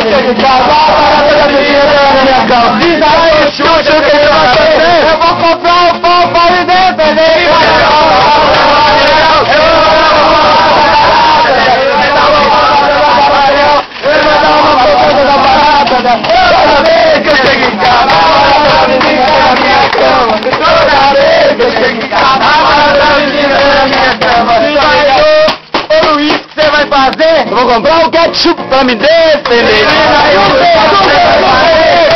Eu vou comprar um pão para independente. Toda vez que eu chego em casa, a menina na minha cama. Toda vez que eu chego em casa, a menina na minha cama. Ô Luiz, o que você vai fazer? Eu vou comprar um ketchup pra me defender. Eu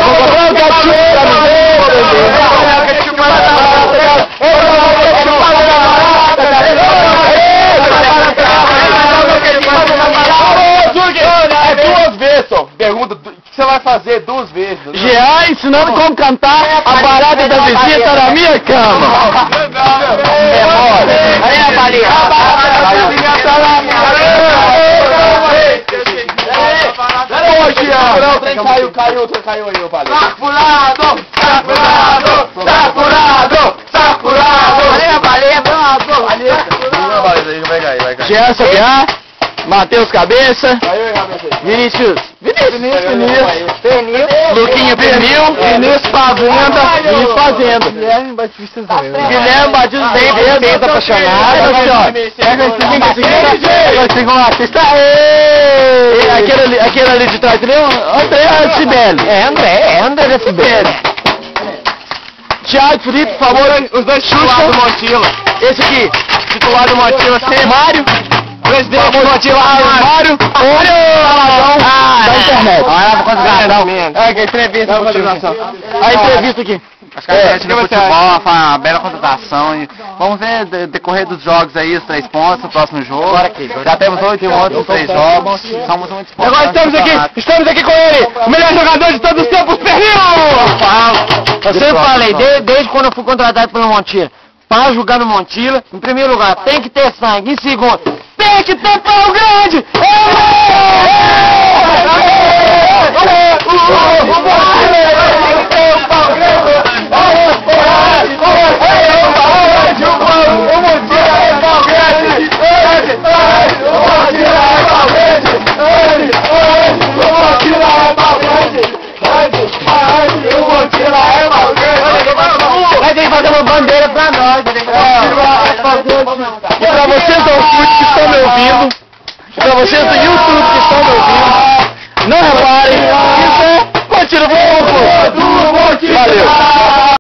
vou comprar um ketchup pra me defender. É duas vezes, só. Pergunta, o que você vai fazer duas vezes? Jean ensinando como cantar a barata da visita na minha cama. Aí a balinha. Ô, Jean, o trem caiu aí, ô balinha. Safurado. Aí a balinha, Jean Sabiá, Matheus Cabeça, Vinícius, Luquinha Pernil, Vinícius Fazenda, Guilherme Batista bem apaixonado, pega um artista, aquele ali de trás, entendeu? André Sibeli. André Sibeli. Thiago Felipe, por favor, os dois titulares do Montila. Esse aqui, titular do Montila, Mário. Presidente do Montila, Mário. Da internet. que entrevista, A entrevista aqui. Acho que a gente no futebol foi uma bela contratação e vamos ver decorrer dos jogos aí, os 3 pontos, o próximo jogo. Já temos 8 pontos nos 3 jogos, somos muito dispostos. Agora estamos aqui com ele, o melhor jogador de todos os tempos, Pernil! Eu sempre falei, desde quando eu fui contratado pelo Montila, para jogar no Montila, em primeiro lugar, tem que ter sangue, em segundo, tem que ter pau grande! Tem que fazer uma bandeira pra nós, e pra vocês do YouTube que estão me ouvindo, e pra vocês do YouTube que estão me ouvindo, não reparem, isso é Montila Futebol Clube. Valeu!